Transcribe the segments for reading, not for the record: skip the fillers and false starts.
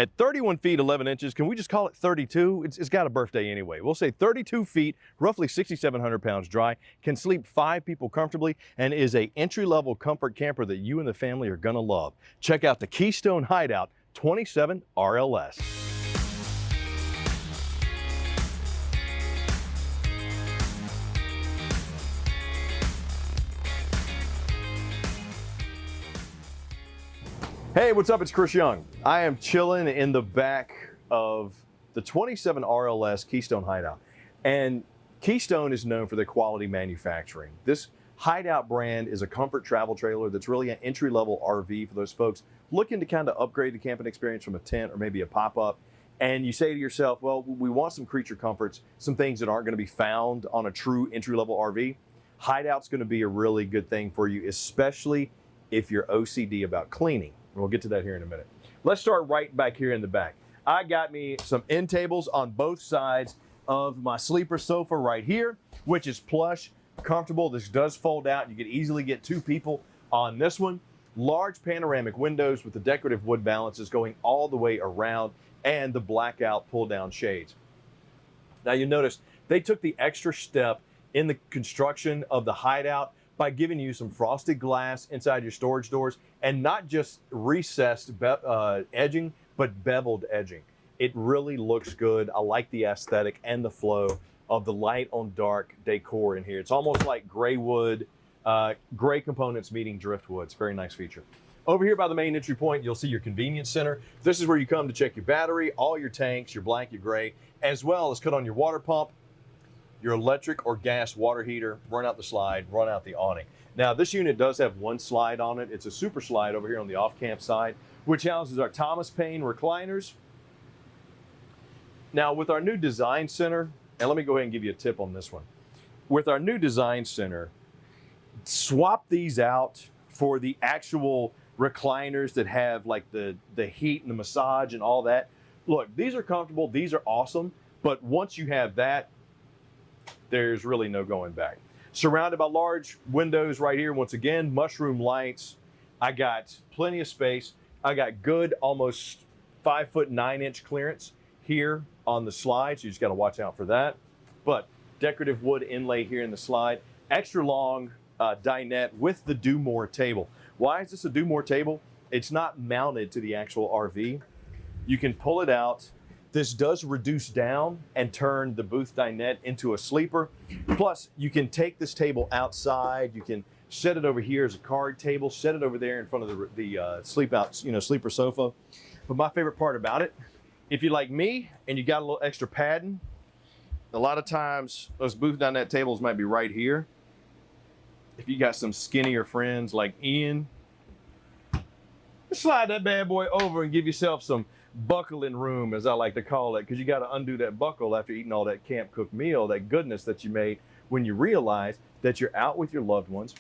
At 31 feet 11 inches, can we just call it 32? It's got a birthday anyway. We'll say 32 feet, roughly 6,700 pounds dry, can sleep 5 people comfortably, and is a entry-level comfort camper that you and the family are gonna love. Check out the Keystone Hideout 27RLS. Hey, what's up? It's Chris Young. I am chilling in the back of the 27RLS Keystone Hideout. And Keystone is known for their quality manufacturing. This Hideout brand is a comfort travel trailer that's really an entry-level RV for those folks looking to kind of upgrade the camping experience from a tent or maybe a pop-up. And you say to yourself, well, we want some creature comforts, some things that aren't going to be found on a true entry-level RV. Hideout's going to be a really good thing for you, especially if you're OCD about cleaning. We'll get to that here in a minute. Let's start right back here in the back. I got me some end tables on both sides of my sleeper sofa right here, which is plush, comfortable. This does fold out. You could easily get 2 people on this one. Large panoramic windows with the decorative wood balances going all the way around and the blackout pull-down shades. Now you notice they took the extra step in the construction of the Hideout by giving you some frosted glass inside your storage doors, and not just recessed edging, but beveled edging. It really looks good. I like the aesthetic and the flow of the light on dark decor in here. It's almost like gray wood, gray components meeting driftwood. It's a very nice feature. Over here by the main entry point, you'll see your convenience center. This is where you come to check your battery, all your tanks, your black, your gray, as well as cut on your water pump, your electric or gas water heater, run out the slide, run out the awning. Now this unit does have one slide on it. It's a super slide over here on the off-camp side, which houses our Thomas Paine recliners. Now with our new design center, and let me go ahead and give you a tip on this one. With our new design center, swap these out for the actual recliners that have like the heat and the massage and all that. Look, these are comfortable, these are awesome, but once you have that, there's really no going back. Surrounded by large windows right here. Once again, mushroom lights. I got plenty of space. I got good, almost 5'9" clearance here on the slide. So you just got to watch out for that. But decorative wood inlay here in the slide. Extra long dinette with the do more table. Why is this a do more table? It's not mounted to the actual RV. You can pull it out. This does reduce down and turn the booth dinette into a sleeper. Plus, you can take this table outside. You can set it over here as a card table, set it over there in front of the sleeper sofa. But my favorite part about it, if you're like me and you got a little extra padding, a lot of times those booth dinette tables might be right here. If you got some skinnier friends like Ian, slide that bad boy over and give yourself some buckling room, as I like to call it, because you got to undo that buckle after eating all that camp cooked meal, that goodness that you made, when you realize that you're out with your loved ones,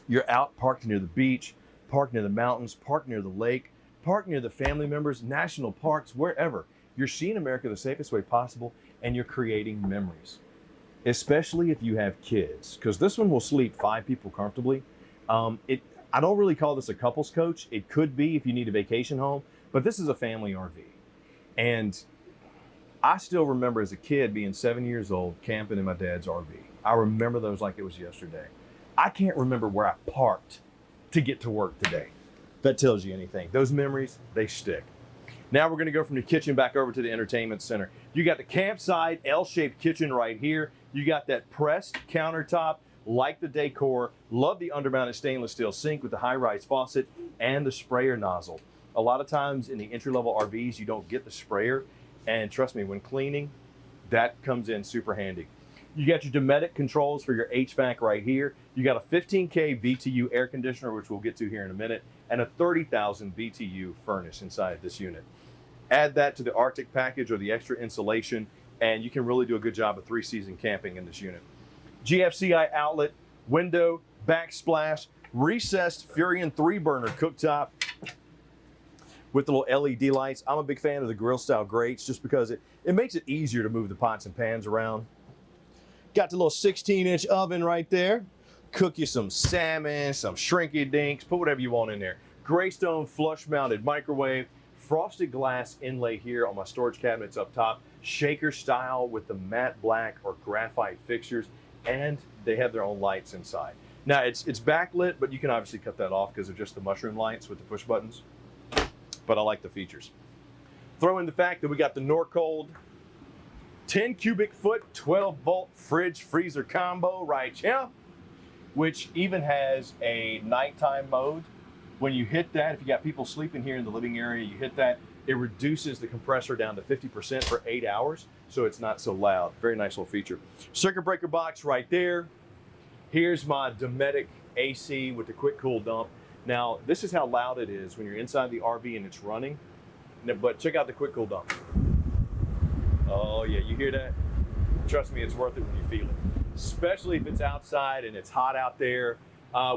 you're out parked near the beach, parked near the mountains, parked near the lake, parked near the family members, national parks, wherever. You're seeing America the safest way possible, and you're creating memories, especially if you have kids, because this one will sleep 5 people comfortably. I don't really call this a couples coach. It could be if you need a vacation home, but this is a family RV. And I still remember as a kid being 7 years old, camping in my dad's RV. I remember those like it was yesterday. I can't remember where I parked to get to work today. That tells you anything. Those memories, they stick. Now we're gonna go from the kitchen back over to the entertainment center. You got the campsite L-shaped kitchen right here. You got that pressed countertop, like the decor. Love the undermounted stainless steel sink with the high-rise faucet and the sprayer nozzle. A lot of times in the entry-level RVs, you don't get the sprayer. And trust me, when cleaning, that comes in super handy. You got your Dometic controls for your HVAC right here. You got a 15K BTU air conditioner, which we'll get to here in a minute, and a 30,000 BTU furnace inside this unit. Add that to the Arctic package or the extra insulation, and you can really do a good job of 3-season camping in this unit. GFCI outlet, window, backsplash, recessed Furion 3-burner cooktop with the little LED lights. I'm a big fan of the grill style grates just because it makes it easier to move the pots and pans around. Got the little 16-inch oven right there. Cook you some salmon, some shrinky dinks, put whatever you want in there. Greystone flush mounted microwave, frosted glass inlay here on my storage cabinets up top, shaker style with the matte black or graphite fixtures, and they have their own lights inside. Now it's backlit, but you can obviously cut that off because they're just the mushroom lights with the push buttons. But I like the features. Throw in the fact that we got the Norcold 10 cubic foot, 12 volt fridge freezer combo right here, which even has a nighttime mode. When you hit that, if you got people sleeping here in the living area, you hit that, it reduces the compressor down to 50% for 8 hours, so it's not so loud. Very nice little feature. Circuit breaker box right there. Here's my Dometic AC with the quick cool dump. Now, this is how loud it is when you're inside the RV and it's running, but check out the quick cool dump. Oh yeah, you hear that? Trust me, it's worth it when you feel it. Especially if it's outside and it's hot out there,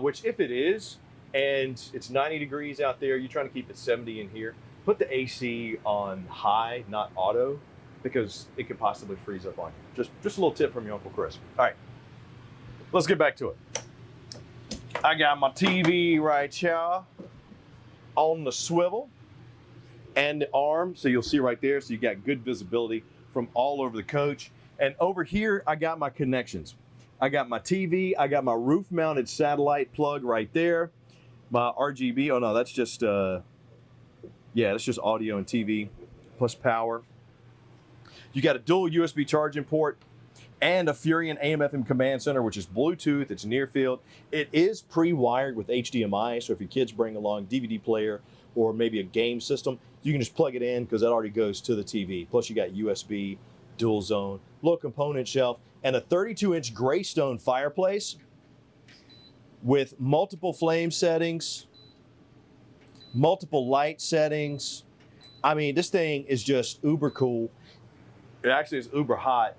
which if it is, and it's 90 degrees out there, you're trying to keep it 70 in here, put the AC on high, not auto, because it could possibly freeze up on you. Just a little tip from your Uncle Chris. All right, let's get back to it. I got my TV right here on the swivel and the arm, so you'll see right there, so you got good visibility from all over the coach. And over here, I got my connections. I got my TV, I got my roof-mounted satellite plug right there. My RGB, oh no, that's just, yeah, that's just audio and TV plus power. You got a dual USB charging port and a Furion AM/FM command center, which is Bluetooth, it's near field. It is pre-wired with HDMI, so if your kids bring along DVD player or maybe a game system, you can just plug it in because that already goes to the TV. Plus you got USB, dual zone, little component shelf, and a 32-inch Greystone fireplace with multiple flame settings, multiple light settings. I mean, this thing is just uber cool. It actually is uber hot.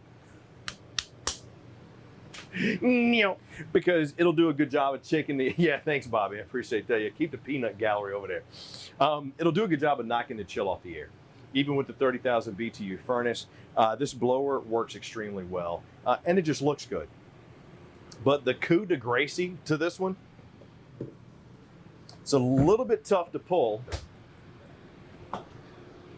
Because it'll do a good job of checking the, yeah, thanks Bobby, I appreciate that. Yeah, keep the peanut gallery over there. It'll do a good job of knocking the chill off the air. Even with the 30,000 BTU furnace, this blower works extremely well, and it just looks good. But the coup de grace to this one, it's a little bit tough to pull,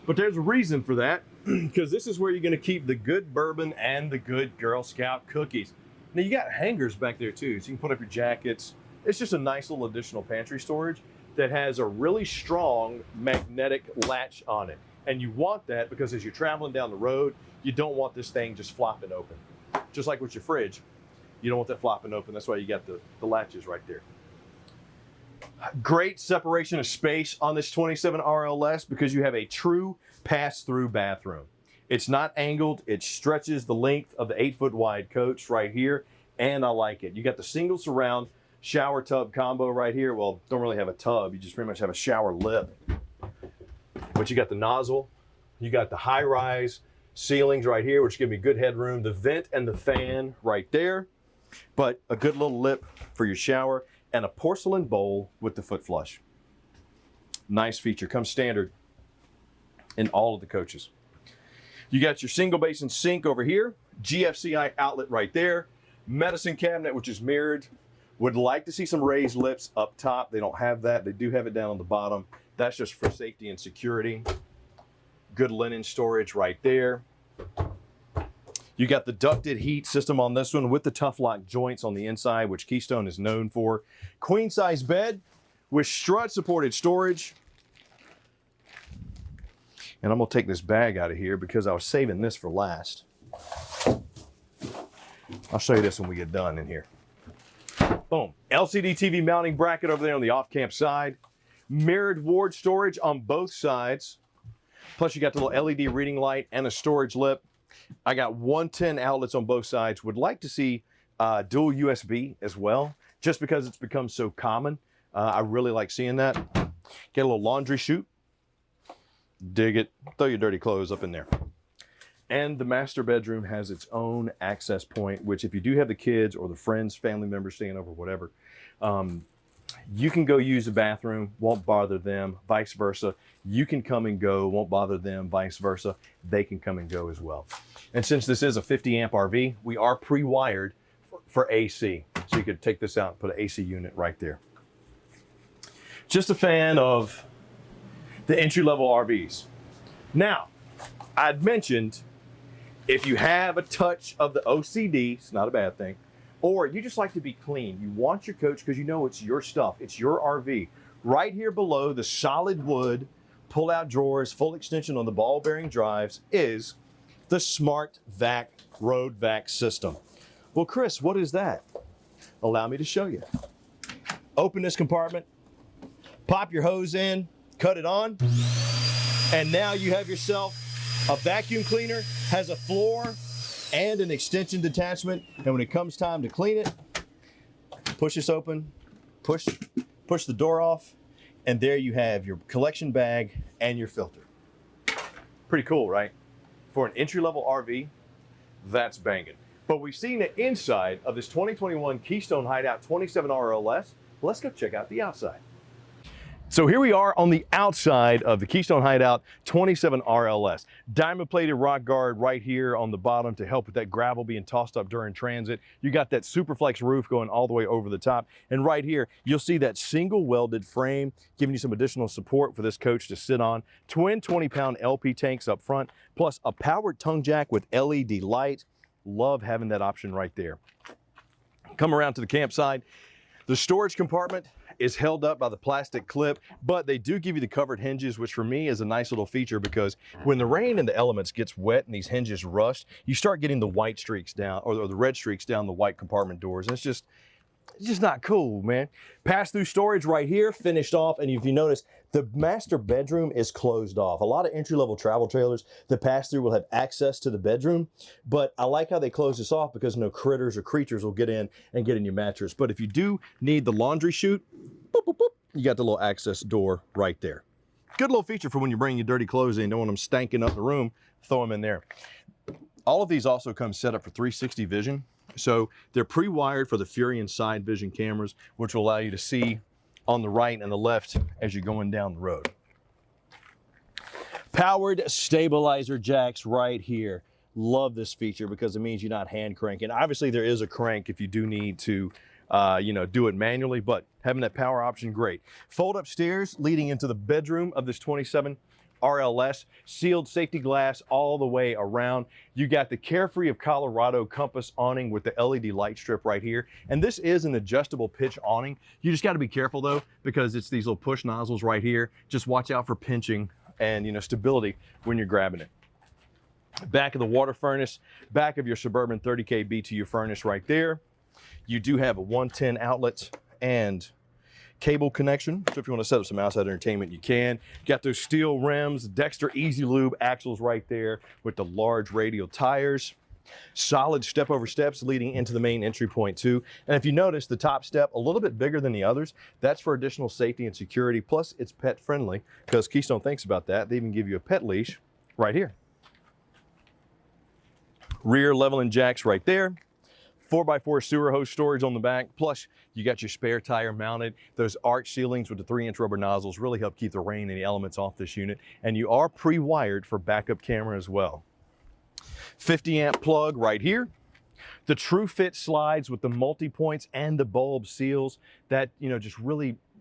but there's a reason for that, because this is where you're gonna keep the good bourbon and the good Girl Scout cookies. Now you got hangers back there too, so you can put up your jackets. It's just a nice little additional pantry storage that has a really strong magnetic latch on it. And you want that because as you're traveling down the road, you don't want this thing just flopping open. Just like with your fridge, you don't want that flopping open. That's why you got the latches right there. Great separation of space on this 27RLS because you have a true pass-through bathroom. It's not angled, it stretches the length of the 8-foot wide coach right here, and I like it. You got the single surround shower tub combo right here. Well, don't really have a tub, you just pretty much have a shower lip. But you got the nozzle, you got the high-rise ceilings right here, which give me good headroom, the vent and the fan right there, but a good little lip for your shower, and a porcelain bowl with the foot flush. Nice feature, comes standard in all of the coaches. You got your single basin sink over here, GFCI outlet right there, medicine cabinet, which is mirrored. Would like to see some raised lips up top. They don't have that. They do have it down on the bottom. That's just for safety and security. Good linen storage right there. You got the ducted heat system on this one with the tough lock joints on the inside, which Keystone is known for. Queen size bed with strut supported storage. And I'm gonna take this bag out of here because I was saving this for last. I'll show you this when we get done in here. Boom. LCD TV mounting bracket over there on the off-camp side. Mirrored ward storage on both sides. Plus you got the little LED reading light and a storage lip. I got 110 outlets on both sides. Would like to see dual USB as well, just because it's become so common. I really like seeing that. Get a little laundry chute. Dig it. Throw your dirty clothes up in there. And the master bedroom has its own access point, which if you do have the kids or the friends, family members staying over, whatever, you can go use the bathroom, won't bother them, vice versa. You can come and go, won't bother them, vice versa. They can come and go as well. And since this is a 50 amp RV, we are pre-wired for AC. So you could take this out and put an AC unit right there. Just a fan of the entry-level RVs. Now, I'd mentioned if you have a touch of the OCD, it's not a bad thing, or you just like to be clean, you want your coach because you know it's your stuff, it's your RV. Right here below the solid wood, pull-out drawers, full extension on the ball bearing drives is the Smart Vac Road Vac system. Well, Chris, what is that? Allow me to show you. Open this compartment, pop your hose in, cut it on, and now you have yourself a vacuum cleaner, has a floor and an extension detachment, and when it comes time to clean it, push this open, push the door off, and there you have your collection bag and your filter. Pretty cool, right? For an entry-level RV, that's banging. But we've seen the inside of this 2021 Keystone Hideout 27RLS. Let's go check out the outside. So here we are on the outside of the Keystone Hideout 27RLS. Diamond plated rock guard right here on the bottom to help with that gravel being tossed up during transit. You got that Superflex roof going all the way over the top. And right here, you'll see that single welded frame giving you some additional support for this coach to sit on. Twin 20-pound LP tanks up front, plus a powered tongue jack with LED light. Love having that option right there. Come around to the campsite. The storage compartment is held up by the plastic clip, but they do give you the covered hinges, which for me is a nice little feature because when the rain and the elements gets wet and these hinges rust, you start getting the white streaks down, or the red streaks down the white compartment doors. And it's just not cool, man. Pass-through storage right here, finished off, and if you notice, the master bedroom is closed off. A lot of entry-level travel trailers, the pass-through will have access to the bedroom, but I like how they close this off because no critters or creatures will get in and get in your mattress. But if you do need the laundry chute, boop, boop, boop, you got the little access door right there. Good little feature for when you bring your dirty clothes in, don't want them stanking up the room, throw them in there. All of these also come set up for 360 vision. So they're pre-wired for the Furion side vision cameras, which will allow you to see on the right and the left as you're going down the road. Powered stabilizer jacks right here. Love this feature because it means you're not hand cranking. Obviously there is a crank if you do need to do it manually, but having that power option, great. Fold up stairs leading into the bedroom of this 27RLS, sealed safety glass all the way around. You got the Carefree of Colorado compass awning with the LED light strip right here. And this is an adjustable pitch awning. You just got to be careful though, because it's these little push nozzles right here. Just watch out for pinching and stability when you're grabbing it. Back of the water furnace, back of your Suburban 30K BTU furnace right there. You do have a 110 outlets and cable connection, so if you want to set up some outside entertainment, you can. Got those steel rims, Dexter Easy Lube axles right there with the large radial tires. Solid step over steps leading into the main entry point too. And if you notice, the top step a little bit bigger than the others. That's for additional safety and security. Plus it's pet friendly because Keystone thinks about that. They even give you a pet leash right here. Rear leveling jacks right there. 4x4 sewer hose storage on the back, plus you got your spare tire mounted. Those arch ceilings with the 3-inch rubber nozzles really help keep the rain and the elements off this unit. And you are pre-wired for backup camera as well. 50 amp plug right here. The True Fit slides with the multi-points and the bulb seals that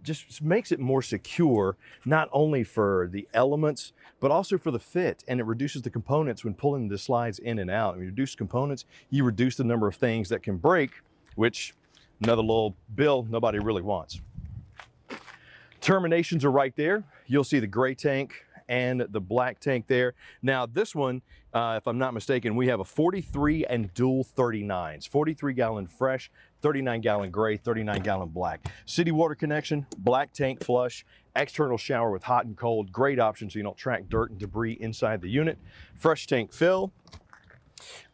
just makes it more secure, not only for the elements, but also for the fit. And it reduces the components when pulling the slides in and out. When you reduce components, you reduce the number of things that can break, which another little bill nobody really wants. Terminations are right there. You'll see the gray tank and the black tank there. Now this one, if I'm not mistaken, we have a 43 and dual 39s, 43 gallon fresh, 39 gallon gray, 39 gallon black. City water connection, black tank flush, external shower with hot and cold, great option so you don't track dirt and debris inside the unit. Fresh tank fill.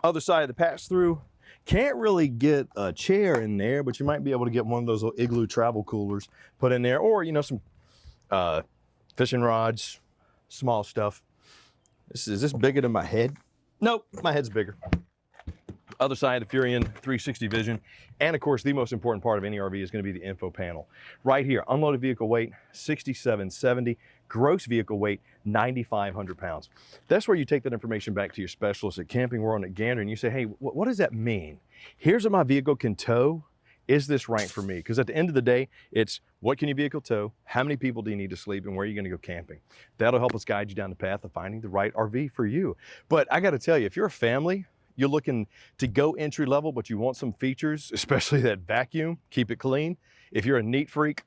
Other side of the pass through, can't really get a chair in there, but you might be able to get one of those little Igloo travel coolers put in there, or some fishing rods, small stuff. Is this bigger than my head? Nope, my head's bigger. Other side of the Furion 360 vision. And of course, the most important part of any RV is going to be the info panel. Right here, unloaded vehicle weight, 6,770. Gross vehicle weight, 9,500 pounds. That's where you take that information back to your specialist at Camping World and at Gander and you say, hey, what does that mean? Here's what my vehicle can tow is this right for me? Because at the end of the day, it's what can your vehicle tow, how many people do you need to sleep, and where are you going to go camping? That'll help us guide you down the path of finding the right RV for you. But I got to tell you, if you're a family, you're looking to go entry level, but you want some features, especially that vacuum, keep it clean. If you're a neat freak,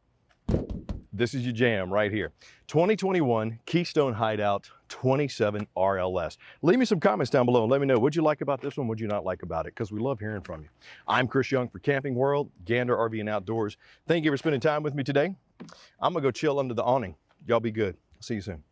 this is your jam right here. 2021 Keystone Hideout 27RLS. Leave me some comments down below and let me know what you like about this one, what you not like about it, because we love hearing from you. I'm Chris Young for Camping World, Gander RV and Outdoors. Thank you for spending time with me today. I'm gonna go chill under the awning. Y'all be good. See you soon.